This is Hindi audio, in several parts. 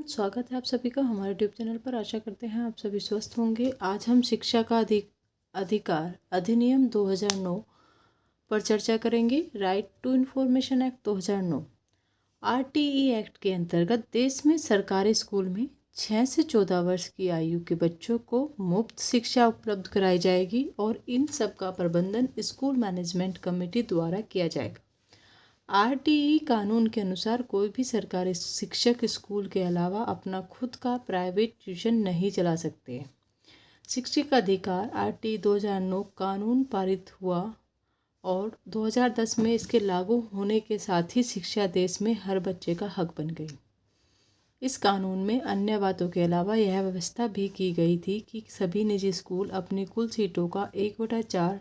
स्वागत है आप सभी का हमारे यूट्यूब चैनल पर। आशा करते हैं आप सभी स्वस्थ होंगे। आज हम शिक्षा का अधिकार अधिनियम 2009 पर चर्चा करेंगे। Right to information act 2009 RTE act के अंतर्गत देश में सरकारी स्कूल में 6 से 14 वर्ष की आयु के बच्चों को मुफ्त शिक्षा उपलब्ध कराई जाएगी और इन सब का प्रबंधन स्कूल मैनेजमेंट कमेटी द्वारा किया जाएगा। RTE कानून के अनुसार कोई भी सरकारी शिक्षक स्कूल के अलावा अपना खुद का प्राइवेट ट्यूशन नहीं चला सकते। शिक्षक अधिकार RTE 2009 कानून पारित हुआ और 2010 में इसके लागू होने के साथ ही शिक्षा देश में हर बच्चे का हक बन गई। इस कानून में अन्य बातों के अलावा यह व्यवस्था भी की गई थी कि सभी निजी स्कूल अपनी कुल सीटों का 1/4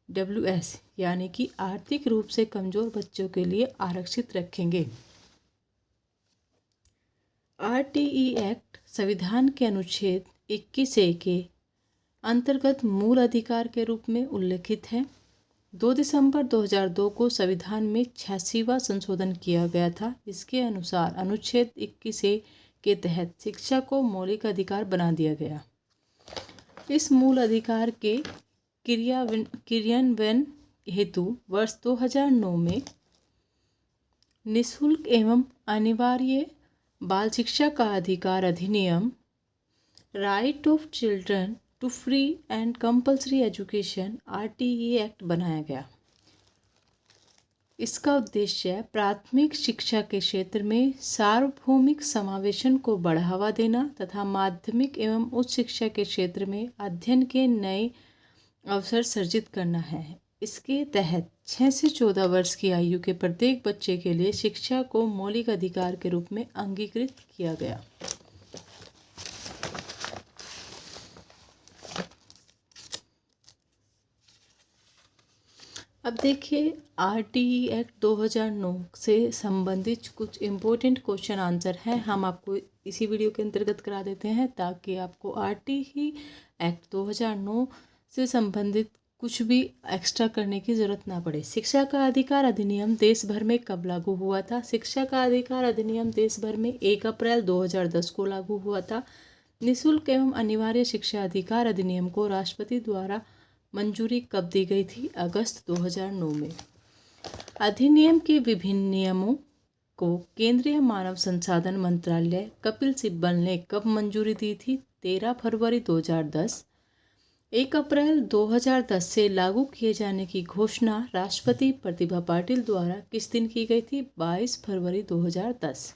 WS यानी कि आर्थिक रूप से कमज़ोर बच्चों के लिए आरक्षित रखेंगे। RTE एक्ट संविधान के अनुच्छेद 21A के अंतर्गत मूल अधिकार के रूप में उल्लेखित है। 2 दिसंबर 2002 को संविधान में 86वां संशोधन किया गया था। इसके अनुसार अनुच्छेद 21A के तहत शिक्षा को मौलिक अधिकार बना दिया गया। इस मूल अधिकार के क्रियान्वयन हेतु वर्ष 2009 में निःशुल्क एवं अनिवार्य बाल शिक्षा का अधिकार अधिनियम right of children to free and compulsory education RTE act बनाया गया। इसका उद्देश्य प्राथमिक शिक्षा के क्षेत्र में सार्वभौमिक समावेशन को बढ़ावा देना तथा माध्यमिक एवं उच्च शिक्षा के क्षेत्र में अध्ययन के नए अवसर सृजित करना है। इसके तहत 6 से 14 वर्ष की आयु के प्रत्येक बच्चे के लिए शिक्षा को मौलिक अधिकार के रूप में अंगीकृत किया गया। अब देखिए RTE एक्ट 2009 से संबंधित कुछ इम्पोर्टेंट क्वेश्चन आंसर हैं। हम आपको इसी वीडियो के अंतर्गत करा देते हैं ताकि आपको RTE एक्ट 2009 से संबंधित कुछ भी एक्स्ट्रा करने की ज़रूरत ना पड़े। शिक्षा का अधिकार अधिनियम देश भर में कब लागू हुआ था? शिक्षा का अधिकार अधिनियम देश भर में 1 अप्रैल 2010 को लागू हुआ था। निःशुल्क एवं अनिवार्य शिक्षा अधिकार अधिनियम को राष्ट्रपति द्वारा मंजूरी कब दी गई थी? अगस्त 2009 में। अधिनियम के विभिन्न नियमों को केंद्रीय मानव संसाधन मंत्रालय कपिल सिब्बल ने कब मंजूरी दी थी? 13 फरवरी 2010। 1 अप्रैल 2010 से लागू किए जाने की घोषणा राष्ट्रपति प्रतिभा पाटिल द्वारा किस दिन की गई थी? 22 फरवरी 2010।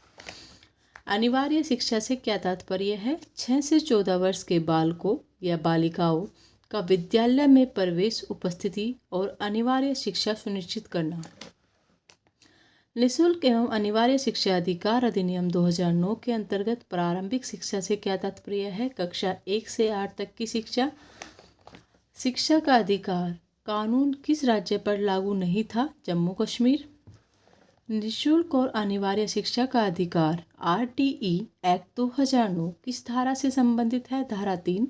अनिवार्य शिक्षा से क्या तात्पर्य है? 6 से 14 वर्ष के बालकों या बालिकाओं का विद्यालय में प्रवेश, उपस्थिति और अनिवार्य शिक्षा सुनिश्चित करना। निःशुल्क एवं अनिवार्य शिक्षा अधिकार अधिनियम 2009 के अंतर्गत प्रारंभिक शिक्षा से क्या तात्पर्य है? कक्षा 1 से 8 तक की शिक्षा। शिक्षा का अधिकार कानून किस राज्य पर लागू नहीं था? जम्मू कश्मीर। निःशुल्क और अनिवार्य शिक्षा का अधिकार RTE एक्ट 2009 किस धारा से संबंधित है? धारा 3।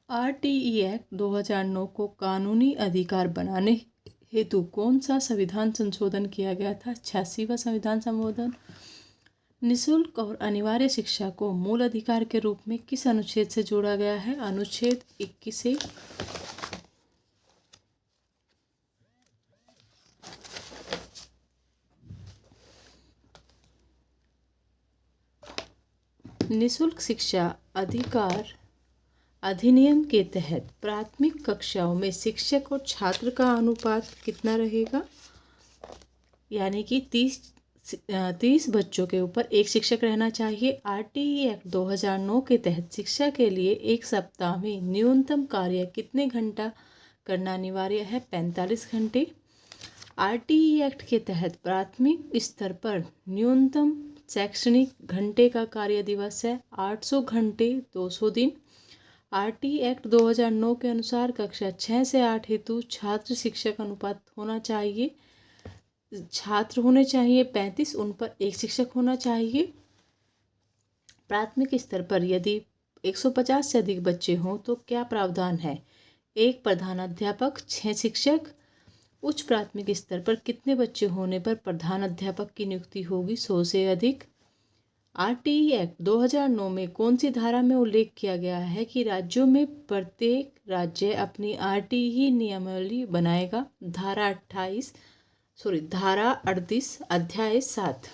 RTE एक्ट 2009 को कानूनी अधिकार बनाने हेतु कौन सा संविधान संशोधन किया गया था? 86वां संविधान संशोधन। निःशुल्क और अनिवार्य शिक्षा को मूल अधिकार के रूप में किस अनुच्छेद से जोड़ा गया है? अनुच्छेद 21 से। निःशुल्क शिक्षा अधिकार अधिनियम के तहत प्राथमिक कक्षाओं में शिक्षक और छात्र का अनुपात कितना रहेगा? यानी कि 30 बच्चों के ऊपर एक शिक्षक रहना चाहिए। RTE एक्ट 2009 के तहत शिक्षा के लिए एक सप्ताह में न्यूनतम कार्य कितने घंटा करना अनिवार्य है? 45 घंटे। RTE एक्ट के तहत प्राथमिक स्तर पर न्यूनतम शैक्षणिक घंटे का कार्य दिवस है 800 घंटे 200 दिन। RTE एक्ट 2009 के अनुसार कक्षा 6 से 8 हेतु छात्र शिक्षक अनुपात होना चाहिए। छात्र होने चाहिए 35, उन पर एक शिक्षक होना चाहिए। प्राथमिक स्तर पर यदि 150 से अधिक बच्चे हों तो क्या प्रावधान है? 1 प्रधानाध्यापक, 6 शिक्षक। उच्च प्राथमिक स्तर पर कितने बच्चे होने पर प्रधान अध्यापक की नियुक्ति होगी? 100 से अधिक। आरटीई एक्ट 2009 में कौन सी धारा में उल्लेख किया गया है कि राज्यों में प्रत्येक राज्य अपनी आरटीई नियमावली बनाएगा? धारा 38 अध्याय 7।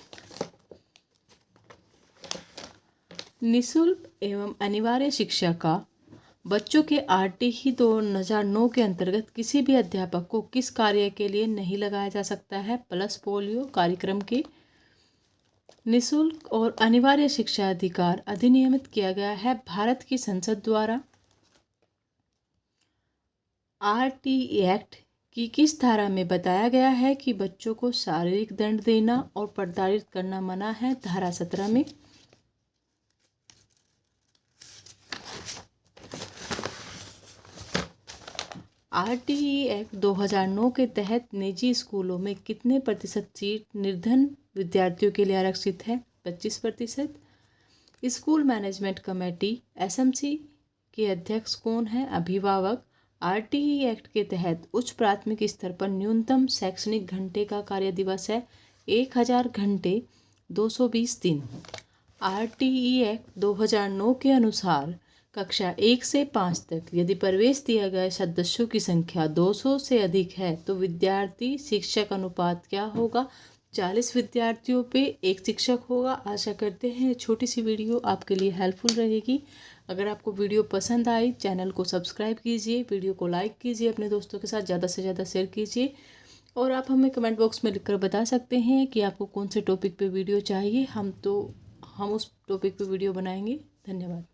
निःशुल्क एवं अनिवार्य शिक्षा का बच्चों के आरटीई 2009 के अंतर्गत किसी भी अध्यापक को किस कार्य के लिए नहीं लगाया जा सकता है? पल्स पोलियो कार्यक्रम के। निःशुल्क और अनिवार्य शिक्षा अधिकार अधिनियमित किया गया है भारत की संसद द्वारा। आरटीई एक्ट की किस धारा में बताया गया है कि बच्चों को शारीरिक दंड देना और प्रताड़ित करना मना है? धारा 17 में। आरटीई एक्ट 2009 के तहत निजी स्कूलों में कितने प्रतिशत सीट निर्धन विद्यार्थियों के लिए आरक्षित है? 25%। स्कूल मैनेजमेंट कमेटी एसएमसी के अध्यक्ष कौन है? अभिभावक। आरटीई एक्ट के तहत उच्च प्राथमिक स्तर पर न्यूनतम शैक्षणिक घंटे का कार्य दिवस है 1000 घंटे 220 दिन। आरटीई एक्ट 2009 के अनुसार कक्षा 1 से 5 तक यदि प्रवेश दिया गया सदस्यों की संख्या 200 से अधिक है तो विद्यार्थी शिक्षक अनुपात क्या होगा? 40 विद्यार्थियों पे 1 शिक्षक होगा। आशा करते हैं छोटी सी वीडियो आपके लिए हेल्पफुल रहेगी। अगर आपको वीडियो पसंद आई चैनल को सब्सक्राइब कीजिए, वीडियो को लाइक कीजिए, अपने दोस्तों के साथ ज़्यादा से ज़्यादा शेयर कीजिए और आप हमें कमेंट बॉक्स में लिखकर बता सकते हैं कि आपको कौन से टॉपिक पे वीडियो चाहिए। हम उस टॉपिक पे वीडियो बनाएंगे। धन्यवाद।